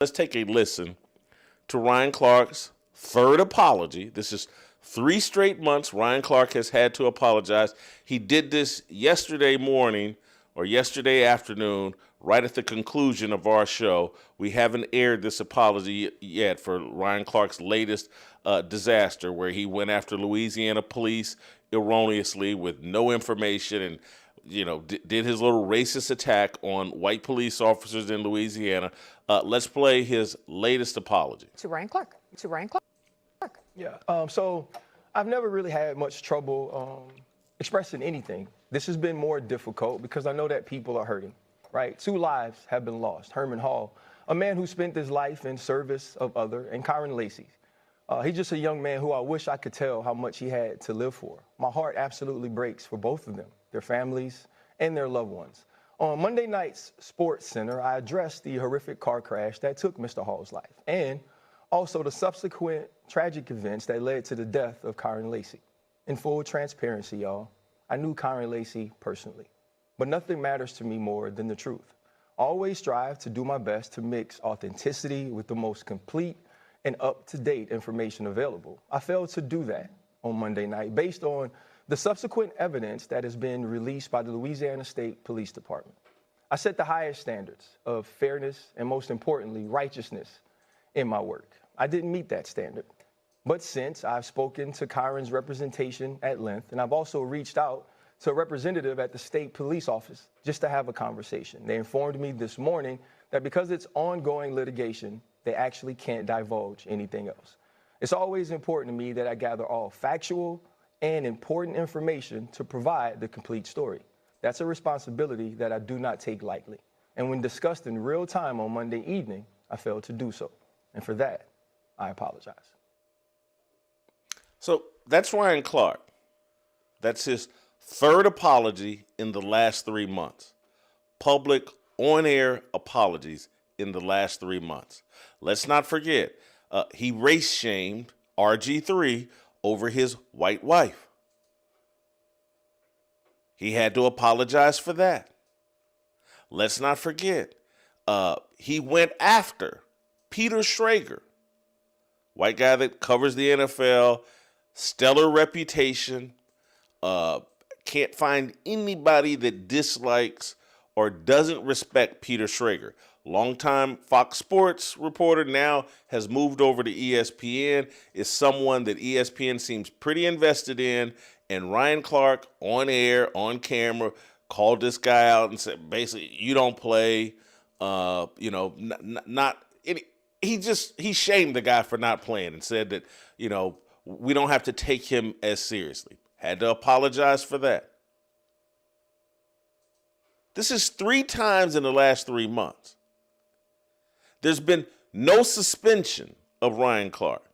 Let's take a listen to Ryan Clark's third apology. This is 3 straight months Ryan Clark has had to apologize. He did this yesterday morning or yesterday afternoon, right at the conclusion of our show. We haven't aired this apology yet for Ryan Clark's latest disaster, where he went after Louisiana police erroneously with no information and did his little racist attack on white police officers in Louisiana. Let's play his latest apology. To Ryan Clark. Yeah, so I've never really had much trouble expressing anything. This has been more difficult because I know that people are hurting, right? 2 lives have been lost. Herman Hall, a man who spent his life in service of other, and Kryron Lacy. He's just a young man who I wish I could tell how much he had to live for. My heart absolutely breaks for both of them, their families, and their loved ones. On Monday night's Sports Center, I addressed the horrific car crash that took Mr. Hall's life, and also the subsequent tragic events that led to the death of Kryron Lacy. In full transparency, y'all, I knew Kryron Lacy personally, but nothing matters to me more than the truth. I always strive to do my best to mix authenticity with the most complete and up-to-date information available. I failed to do that on Monday night based on the subsequent evidence that has been released by the Louisiana State Police Department. I set the highest standards of fairness and, most importantly, righteousness in my work. I didn't meet that standard. But since I've spoken to Kryron's representation at length, and I've also reached out to a representative at the state police office just to have a conversation. They informed me this morning that because it's ongoing litigation, they actually can't divulge anything else. It's always important to me that I gather all factual and important information to provide the complete story. That's a responsibility that I do not take lightly. And when discussed in real time on Monday evening, I failed to do so. And for that, I apologize. So that's Ryan Clark. That's his third apology in the last 3 months. Public, on-air apologies in the last 3 months. Let's not forget, he race-shamed RG3 over his white wife. He had to apologize for that. Let's not forget, he went after Peter Schrager, white guy that covers the NFL, stellar reputation, can't find anybody that dislikes or doesn't respect Peter Schrager. Longtime Fox Sports reporter, now has moved over to ESPN, is someone that ESPN seems pretty invested in, and Ryan Clark, on air, on camera, called this guy out and said, basically, you don't play, he shamed the guy for not playing and said that, we don't have to take him as seriously. Had to apologize for that. This is 3 times in the last 3 months. There's been no suspension of Ryan Clark.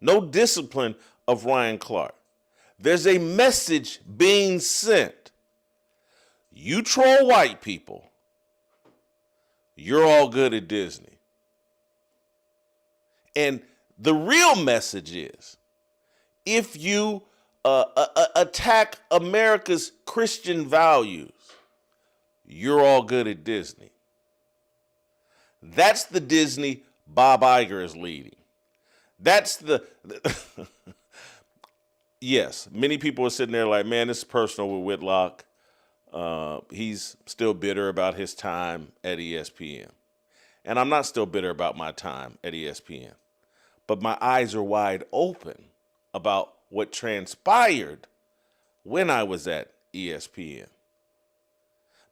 No discipline of Ryan Clark. There's a message being sent. You troll white people, you're all good at Disney. And the real message is, if you attack America's Christian values, you're all good at Disney. That's the Disney Bob Iger is leading. That's yes, many people are sitting there like, man, this is personal with Whitlock. He's still bitter about his time at ESPN. And I'm not still bitter about my time at ESPN. But my eyes are wide open about what transpired when I was at ESPN.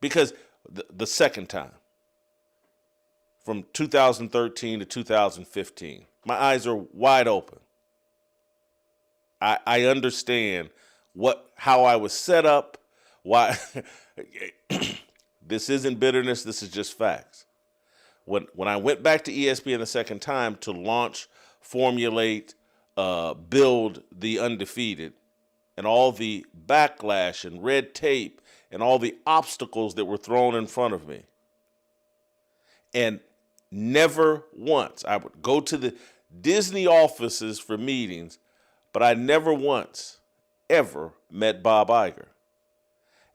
Because the second time, from 2013 to 2015, my eyes are wide open. I understand how I was set up, why. This isn't bitterness, this is just facts. When I went back to ESPN the second time to launch, formulate, build the Undefeated, and all the backlash and red tape and all the obstacles that were thrown in front of me. And never once, I would go to the Disney offices for meetings, but I never once ever met Bob Iger.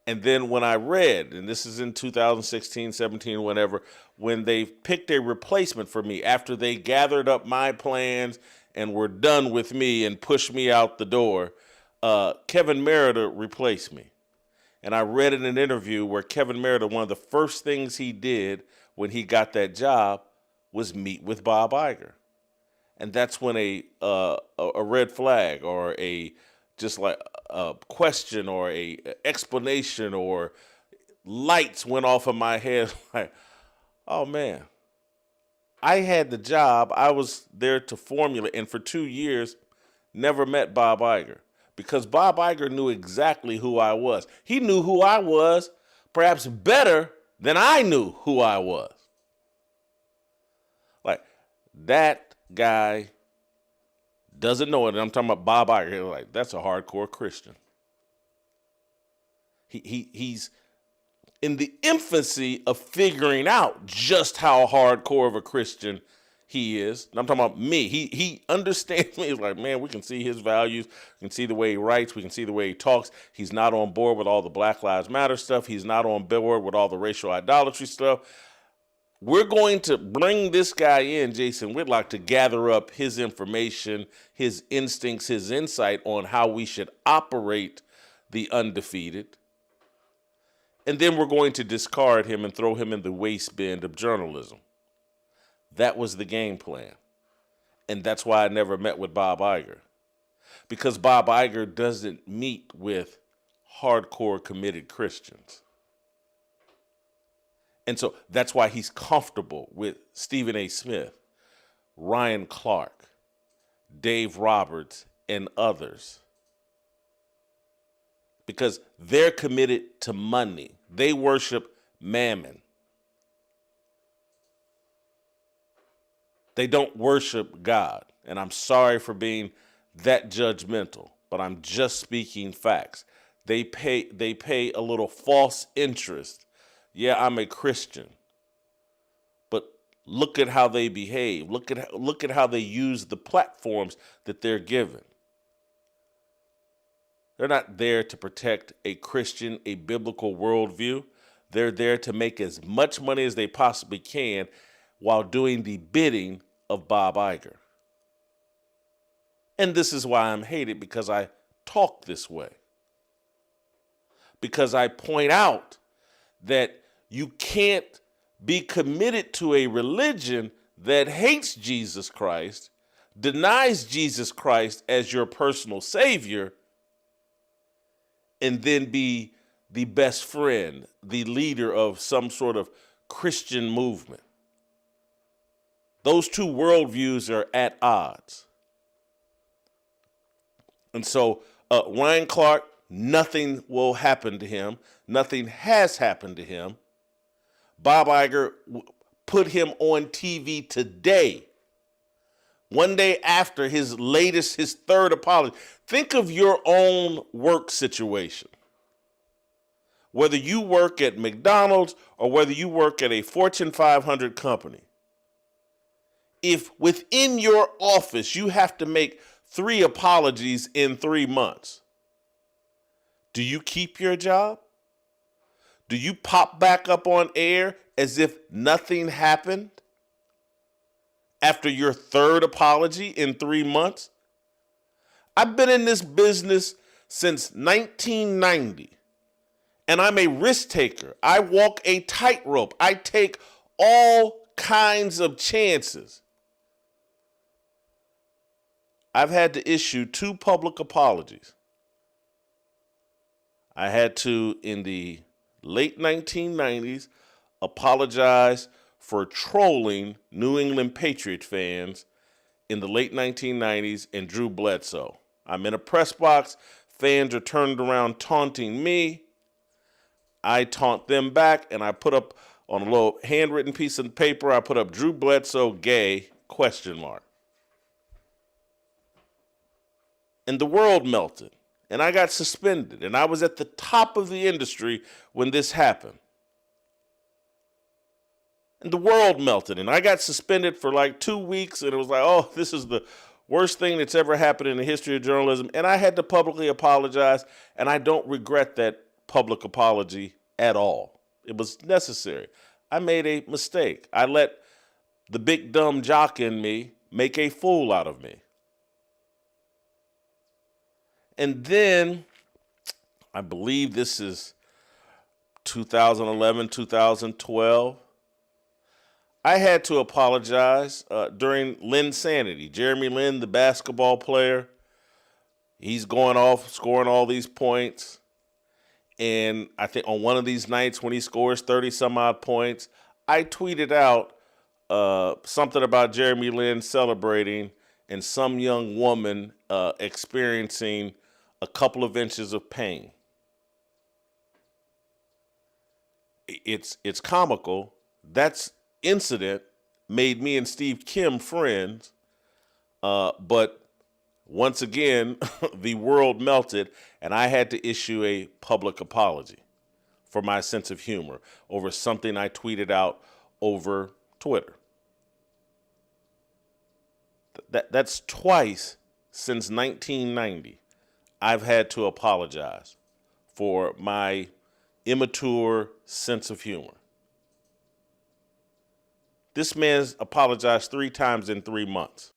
And then when I read, and this is in 2016, 17, whenever, when they picked a replacement for me after they gathered up my plans and were done with me and pushed me out the door, Kevin Merida replaced me. And I read in an interview where Kevin Merida, one of the first things he did when he got that job was meet with Bob Iger. And that's when a red flag or a just like a question or a explanation or lights went off in my head. Like, oh man, I had the job. I was there to formulate, and for 2 years, never met Bob Iger because Bob Iger knew exactly who I was. He knew who I was perhaps better than I knew who I was. Like, that guy doesn't know it. And I'm talking about Bob Iger. Like, that's a hardcore Christian. He's in the infancy of figuring out just how hardcore of a Christian he is. And I'm talking about me. He understands me. He's like, man, we can see his values. We can see the way he writes. We can see the way he talks. He's not on board with all the Black Lives Matter stuff. He's not on board with all the racial idolatry stuff. We're going to bring this guy in, Jason Whitlock, to gather up his information, his instincts, his insight on how we should operate the undefeated. And then we're going to discard him and throw him in the waste bin of journalism. That was the game plan. And that's why I never met with Bob Iger. Because Bob Iger doesn't meet with hardcore committed Christians. And so that's why he's comfortable with Stephen A. Smith, Ryan Clark, Dave Roberts, and others. Because they're committed to money. They worship mammon. They don't worship God. And I'm sorry for being that judgmental, but I'm just speaking facts. They pay a little false interest. Yeah, I'm a Christian. But look at how they behave. Look at how they use the platforms that they're given. They're not there to protect a Christian, a biblical worldview. They're there to make as much money as they possibly can while doing the bidding of Bob Iger. And this is why I'm hated, because I talk this way. Because I point out that you can't be committed to a religion that hates Jesus Christ, denies Jesus Christ as your personal savior, and then be the best friend, the leader of some sort of Christian movement. Those two worldviews are at odds. And so Ryan Clark, nothing will happen to him. Nothing has happened to him. Bob Iger put him on TV today, one day after his third apology. Think of your own work situation. Whether you work at McDonald's or whether you work at a Fortune 500 company. If within your office you have to make 3 apologies in 3 months, do you keep your job? Do you pop back up on air as if nothing happened after your third apology in 3 months? I've been in this business since 1990, and I'm a risk taker. I walk a tightrope. I take all kinds of chances. I've had to issue 2 public apologies. I had to, in the late 1990s, apologize for trolling New England Patriot fans in the late 1990s and Drew Bledsoe. I'm in a press box. Fans are turned around taunting me. I taunt them back, and I put up on a little handwritten piece of paper, I put up Drew Bledsoe gay, ? And the world melted, and I got suspended, and I was at the top of the industry when this happened. And the world melted, and I got suspended for like 2 weeks, and it was like, oh, this is the worst thing that's ever happened in the history of journalism. And I had to publicly apologize, and I don't regret that public apology at all. It was necessary. I made a mistake. I let the big dumb jock in me make a fool out of me. And then, I believe this is 2011, 2012. I had to apologize during Linsanity. Jeremy Lin, the basketball player, he's going off, scoring all these points. And I think on one of these nights when he scores 30 some odd points, I tweeted out something about Jeremy Lin celebrating and some young woman experiencing a couple of inches of pain. It's comical. That incident made me and Steve Kim friends, but once again, the world melted, and I had to issue a public apology for my sense of humor over something I tweeted out over Twitter. That's twice since 1990 I've had to apologize for my immature sense of humor. This man's apologized 3 times in 3 months.